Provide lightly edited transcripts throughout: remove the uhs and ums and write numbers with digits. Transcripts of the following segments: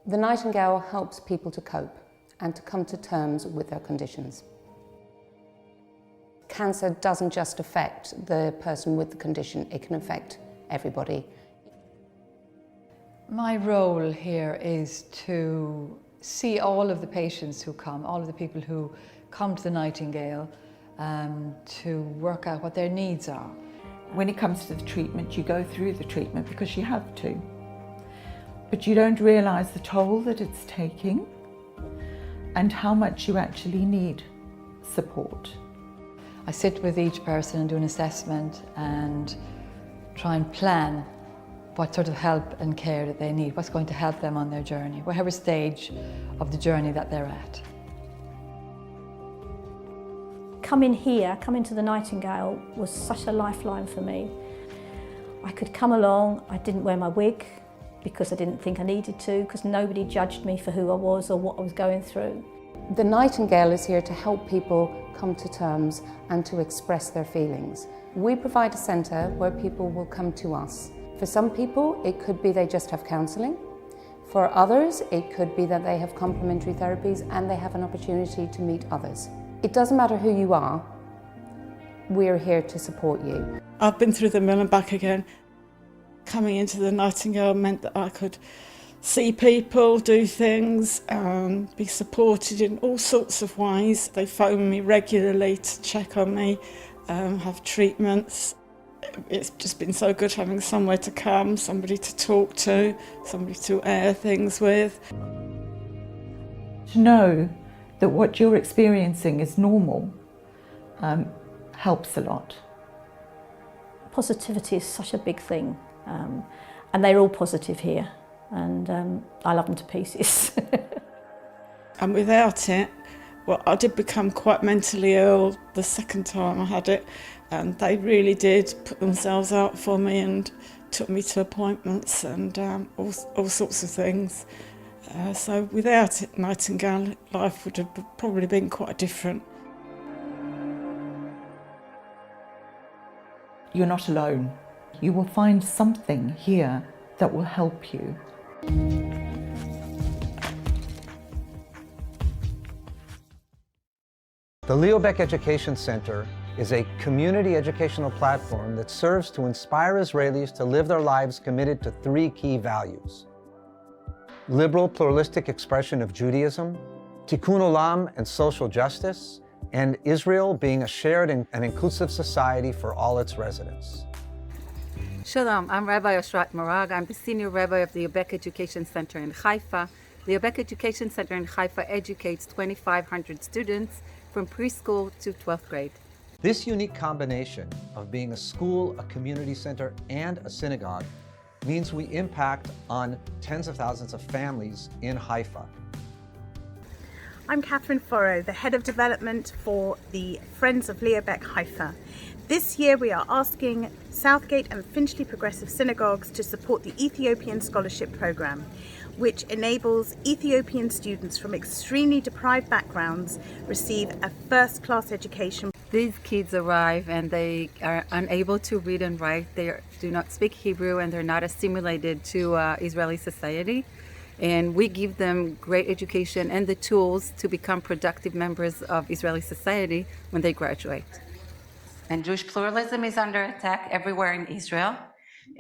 The Nightingale helps people to cope and to come to terms with their conditions. Cancer doesn't just affect the person with the condition, it can affect everybody. My role here is to see all of the patients who come, all of the people who come to the Nightingale, to work out what their needs are. When it comes to the treatment, you go through the treatment because you have to. But you don't realise the toll that it's taking and how much you actually need support. I sit with each person and do an assessment and try and plan what sort of help and care that they need, what's going to help them on their journey, whatever stage of the journey that they're at. Coming here, coming to the Nightingale was such a lifeline for me. I could come along, I didn't wear my wig because I didn't think I needed to, because nobody judged me for who I was or what I was going through. The Nightingale is here to help people come to terms and to express their feelings. We provide a centre where people will come to us. For some people, it could be they just have counselling. For others, it could be that they have complementary therapies and they have an opportunity to meet others. It doesn't matter who you are, we're here to support you. I've been through the mill and back again. Coming into the Nightingale meant that I could see people, do things, be supported in all sorts of ways. They phone me regularly to check on me, have treatments. It's just been so good having somewhere to come, somebody to talk to, somebody to air things with. To know that what you're experiencing is normal helps a lot. Positivity is such a big thing, and they're all positive here, and I love them to pieces. And without it, well, I did become quite mentally ill the second time I had it, and they really did put themselves out for me and took me to appointments and all sorts of things. So without it, Nightingale, life would have probably been quite different. You're not alone. You will find something here that will help you. The Leo Baeck Education Center is a community educational platform that serves to inspire Israelis to live their lives committed to three key values: liberal, pluralistic expression of Judaism, tikkun olam and social justice, and Israel being a shared and inclusive society for all its residents. Shalom, I'm Rabbi Oshrat Morag. I'm the Senior Rabbi of the Baeck Education Center in Haifa. The Baeck Education Center in Haifa educates 2,500 students from preschool to 12th grade. This unique combination of being a school, a community center, and a synagogue means we impact on tens of thousands of families in Haifa. I'm Catherine Forrow, the Head of Development for the Friends of Leo Baeck Haifa. This year we are asking Southgate and Finchley Progressive Synagogues to support the Ethiopian Scholarship Program, which enables Ethiopian students from extremely deprived backgrounds receive a first-class education. These kids arrive and they are unable to read and write. They do not speak Hebrew and they're not assimilated to Israeli society. And we give them great education and the tools to become productive members of Israeli society when they graduate. And Jewish pluralism is under attack everywhere in Israel.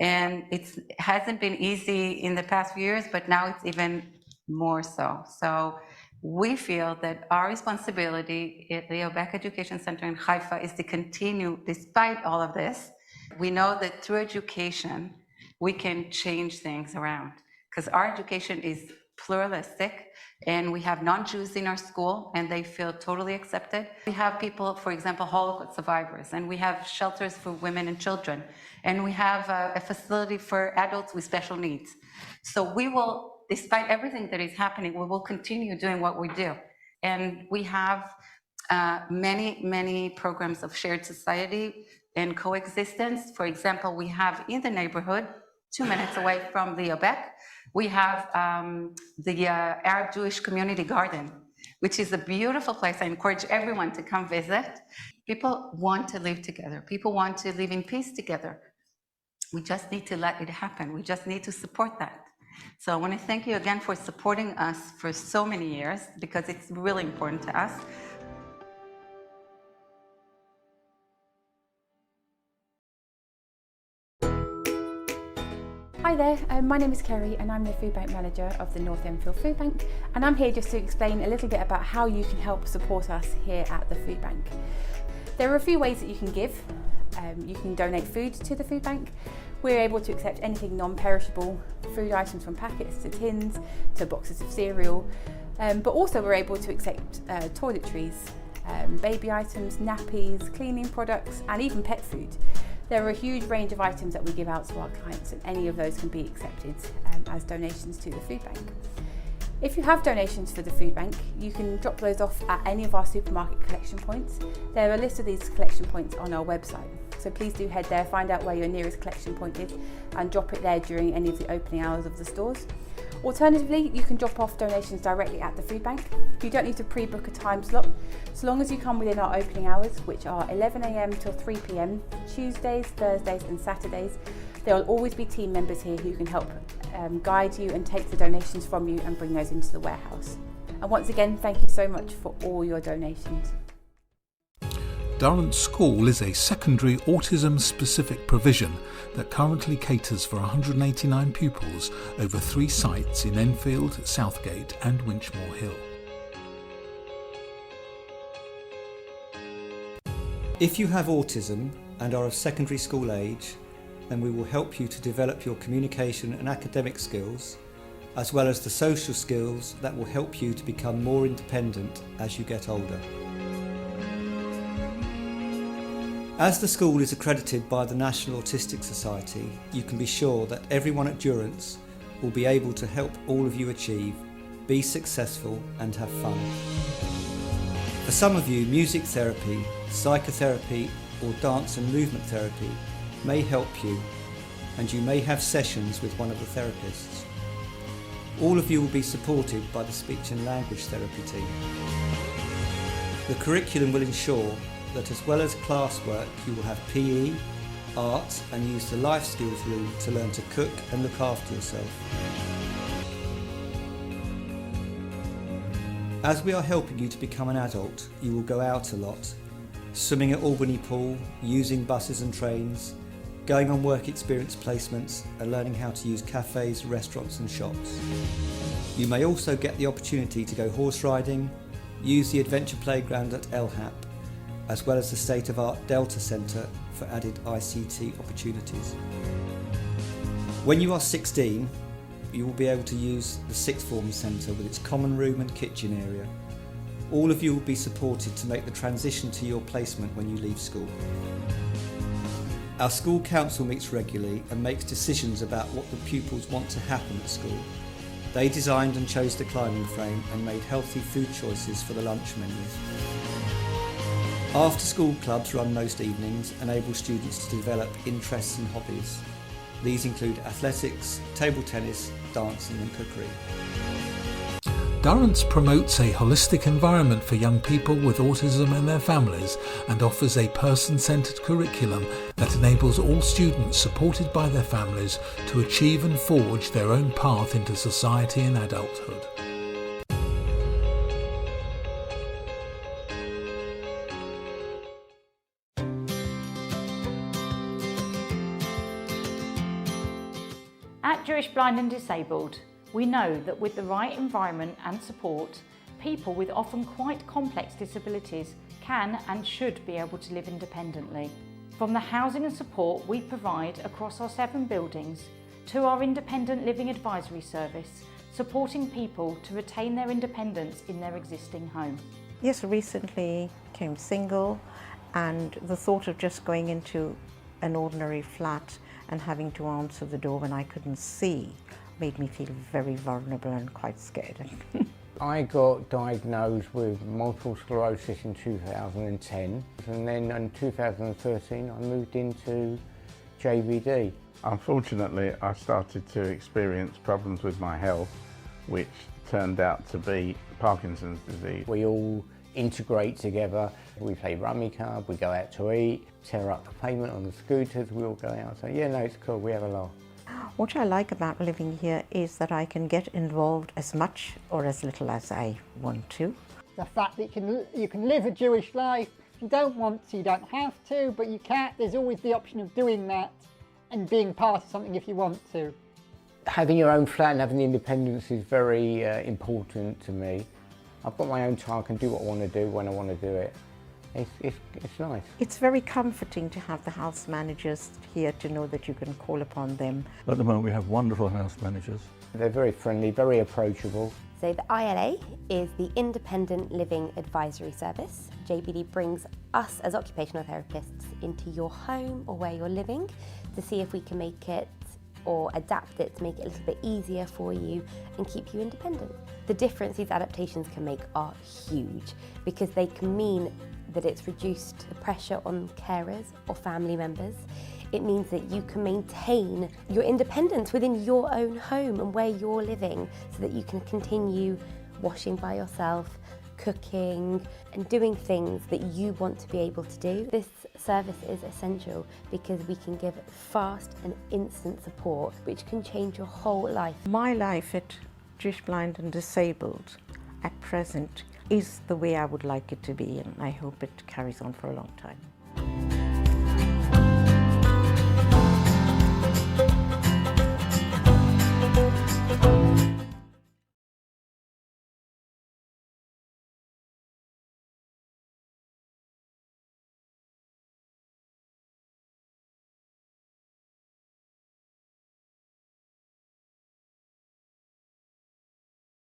And it hasn't been easy in the past few years, but now it's even more so. So we feel that our responsibility at the Baeck Education Center in Haifa is to continue despite all of this. We know that through education, we can change things around because our education is pluralistic and we have non-Jews in our school and they feel totally accepted. We have people, for example, Holocaust survivors, and we have shelters for women and children, and we have a facility for adults with special needs. So we will, despite everything that is happening, we will continue doing what we do. And we have many programs of shared society and coexistence. For example, we have in the neighborhood, 2 minutes away from the Baeck, we have the Arab Jewish Community Garden, which is a beautiful place. I encourage everyone to come visit. People want to live together. People want to live in peace together. We just need to let it happen. We just need to support that. So I want to thank you again for supporting us for so many years, because it's really important to us. Hi there, my name is Kerry and I'm the Foodbank manager of the North Enfield Foodbank, and I'm here just to explain a little bit about how you can help support us here at the Foodbank. There are a few ways that you can give. You can donate food to the Foodbank. We're able to accept anything non-perishable, food items from packets to tins to boxes of cereal, but also we're able to accept toiletries, baby items, nappies, cleaning products and even pet food. There are a huge range of items that we give out to our clients, and any of those can be accepted as donations to the Foodbank. If you have donations for the Foodbank, you can drop those off at any of our supermarket collection points. There are a list of these collection points on our website, so please do head there, find out where your nearest collection point is and drop it there during any of the opening hours of the stores. Alternatively, you can drop off donations directly at the Foodbank. You don't need to pre-book a time slot, so long as you come within our opening hours, which are 11 AM till 3 PM, Tuesdays, Thursdays and Saturdays. There will always be team members here who can help guide you and take the donations from you and bring those into the warehouse. And once again, thank you so much for all your donations. Durants School is a secondary autism-specific provision that currently caters for 189 pupils over 3 sites in Enfield, Southgate and Winchmore Hill. If you have autism and are of secondary school age, then we will help you to develop your communication and academic skills, as well as the social skills that will help you to become more independent as you get older. As the school is accredited by the National Autistic Society, you can be sure that everyone at Durants will be able to help all of you achieve, be successful and have fun. For some of you, music therapy, psychotherapy or dance and movement therapy may help you, and you may have sessions with one of the therapists. All of you will be supported by the speech and language therapy team. The curriculum will ensure that as well as classwork, you will have PE, art and use the life skills room to learn to cook and look after yourself. As we are helping you to become an adult, you will go out a lot, swimming at Albany Pool, using buses and trains, going on work experience placements and learning how to use cafes, restaurants and shops. You may also get the opportunity to go horse riding, use the adventure playground at LHAP, as well as the state-of-art Delta Centre for added ICT opportunities. When you are 16, you will be able to use the Sixth Form Centre with its common room and kitchen area. All of you will be supported to make the transition to your placement when you leave school. Our school council meets regularly and makes decisions about what the pupils want to happen at school. They designed and chose the climbing frame and made healthy food choices for the lunch menus. After-school clubs run most evenings enable students to develop interests and hobbies. These include athletics, table tennis, dancing and cookery. Durants promotes a holistic environment for young people with autism and their families and offers a person-centred curriculum that enables all students supported by their families to achieve and forge their own path into society and adulthood. At Jewish Blind and Disabled, we know that with the right environment and support, people with often quite complex disabilities can and should be able to live independently. From the housing and support we provide across our 7 buildings, to our independent living advisory service, supporting people to retain their independence in their existing home. Yes, recently became single, and the thought of just going into an ordinary flat and having to answer the door when I couldn't see made me feel very vulnerable and quite scared. I got diagnosed with multiple sclerosis in 2010, and then in 2013 I moved into JVD. Unfortunately, I started to experience problems with my health, which turned out to be Parkinson's disease. We all integrate together. We play rummy card, we go out to eat, tear up the pavement on the scooters, we all go out. So yeah, no, it's cool, we have a laugh. What I like about living here is that I can get involved as much or as little as I want to. The fact that you can live a Jewish life. If you don't want to, you don't have to, but you can't. There's always the option of doing that and being part of something if you want to. Having your own flat and having the independence is very important to me. I've got my own time, I can do what I want to do when I want to do it. It's nice. It's very comforting to have the house managers here to know that you can call upon them. At the moment we have wonderful house managers. They're very friendly, very approachable. So the ILA is the Independent Living Advisory Service. JBD brings us as occupational therapists into your home or where you're living to see if we can make it or adapt it to make it a little bit easier for you and keep you independent. The difference these adaptations can make are huge because they can mean that it's reduced the pressure on carers or family members. It means that you can maintain your independence within your own home and where you're living so that you can continue washing by yourself, cooking and doing things that you want to be able to do. This service is essential because we can give fast and instant support which can change your whole life. My life at Jewish Blind and Disabled at present is the way I would like it to be, and I hope it carries on for a long time.